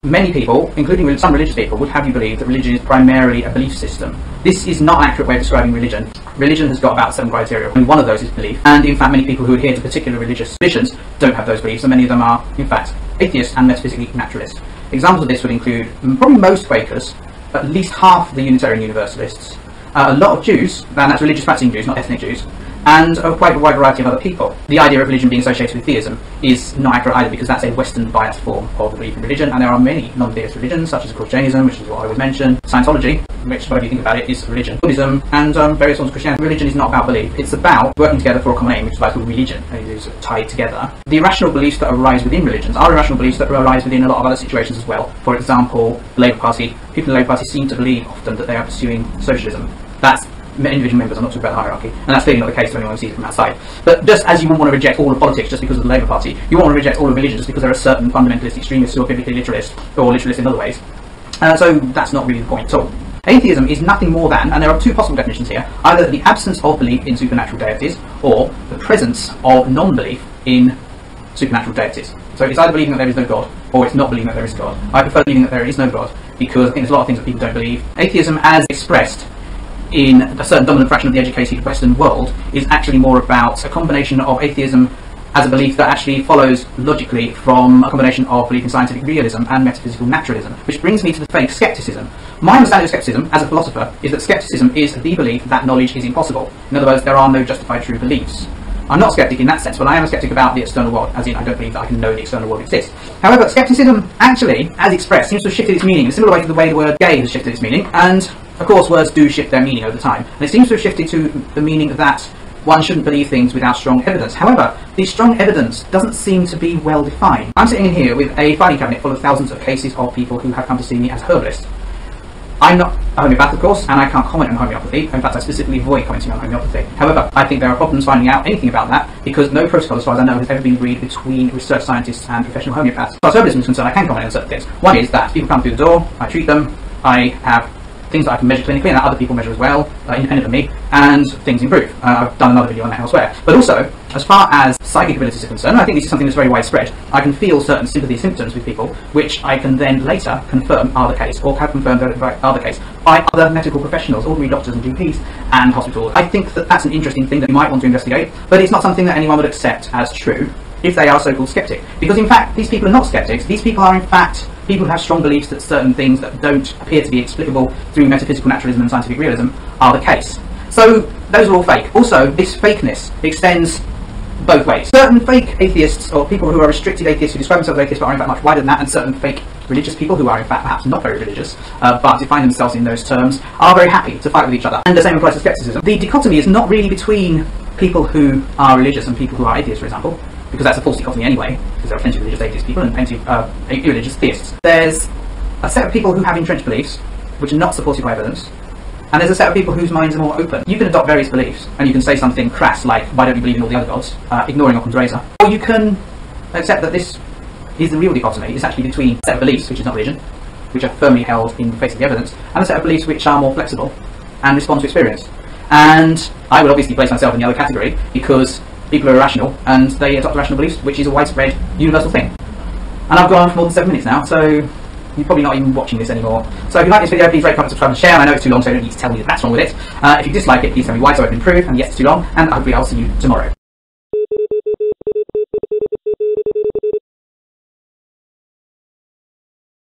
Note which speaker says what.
Speaker 1: Many people, including some religious people, would have you believe that religion is primarily a belief system. This is not an accurate way of describing religion. Religion has got about 7 criteria, and one of those is belief. And in fact, many people who adhere to particular religious traditions don't have those beliefs, and many of them are, in fact, atheists and metaphysically naturalists. Examples of this would include probably most Quakers, at least half the Unitarian Universalists, a lot of Jews, and that's religious practicing Jews, not ethnic Jews, and a quite wide variety of other people. The idea of religion being associated with theism is not accurate either, because that's a Western biased form of the belief in religion, and there are many non-theist religions, such as of course Jainism, which is what I would mention, Scientology, which, whatever you think about it, is religion, Buddhism, and various forms of Christianity. Religion is not about belief, it's about working together for a common aim, which is why it's called religion, and it is tied together. The irrational beliefs that arise within religions are irrational beliefs that arise within a lot of other situations as well. For example, the Labour Party. People in the Labour Party seem to believe often that they are pursuing socialism. That's individual members, I'm not talking about the hierarchy, and that's clearly not the case to anyone who sees it from outside. But just as you wouldn't want to reject all of politics just because of the Labour Party, you won't want to reject all of religion just because there are certain fundamentalist extremists who are biblically literalist, or literalist in other ways. So that's not really the point at all. Atheism is nothing more than, and there are 2 possible definitions here, either the absence of belief in supernatural deities, or the presence of non-belief in supernatural deities. So it's either believing that there is no God, or it's not believing that there is God. I prefer believing that there is no God, because I think there's a lot of things that people don't believe. Atheism, as expressed in a certain dominant fraction of the educated Western world, is actually more about a combination of atheism as a belief that actually follows logically from a combination of belief in scientific realism and metaphysical naturalism, which brings me to the fake skepticism. My understanding of skepticism as a philosopher is that skepticism is the belief that knowledge is impossible. In other words, there are no justified true beliefs. I'm not a skeptic in that sense, but I am a skeptic about the external world, as in I don't believe that I can know the external world exists. However, skepticism actually, as expressed, seems to have shifted its meaning in a similar way to the way the word gay has shifted its meaning, and of course words do shift their meaning over time, and it seems to have shifted to the meaning that one shouldn't believe things without strong evidence. However, the strong evidence doesn't seem to be well defined. I'm sitting in here with a filing cabinet full of thousands of cases of people who have come to see me as herbalists. I'm not a homeopath, of course, and I can't comment on homeopathy. In fact, I specifically avoid commenting on homeopathy. However, I think there are problems finding out anything about that, because no protocol, as far as I know, has ever been agreed between research scientists and professional homeopaths. As far as herbalism is concerned, I can comment on certain things. One is that people come through the door, I treat them, I have things that I can measure clinically and that other people measure as well, independent of me, and things improve. I've done another video on that elsewhere. But also, as far as psychic abilities are concerned, I think this is something that's very widespread. I can feel certain sympathy symptoms with people, which I can then later confirm are the case, or have confirmed that are the case, by other medical professionals, ordinary doctors and GPs, and hospitals. I think that that's an interesting thing that you might want to investigate, but it's not something that anyone would accept as true if they are so-called skeptic. Because in fact, these people are not skeptics. These people are in fact people who have strong beliefs that certain things that don't appear to be explicable through metaphysical naturalism and scientific realism are the case. So those are all fake. Also, this fakeness extends both ways. Certain fake atheists, or people who are restricted atheists who describe themselves as atheists but are in fact much wider than that, and certain fake religious people who are in fact perhaps not very religious, but define themselves in those terms, are very happy to fight with each other. And the same applies to skepticism. The dichotomy is not really between people who are religious and people who are atheists, for example, because that's a false dichotomy anyway, because there are plenty of religious atheist people and plenty of irreligious theists. There's a set of people who have entrenched beliefs, which are not supported by evidence, and there's a set of people whose minds are more open. You can adopt various beliefs, and you can say something crass like, why don't you believe in all the other gods, ignoring Occam's razor. Or you can accept that this is the real dichotomy. It's actually between a set of beliefs, which is not religion, which are firmly held in the face of the evidence, and a set of beliefs which are more flexible and respond to experience. And I would obviously place myself in the other category, because people are irrational, and they adopt rational beliefs, which is a widespread, universal thing. And I've gone for more than 7 minutes now, so you're probably not even watching this anymore. So if you like this video, please rate, comment, subscribe and share. I know it's too long, so I don't need to tell you that that's wrong with it. If you dislike it, please tell me why so I can improve, and yes, it's too long, and hopefully I'll see you tomorrow.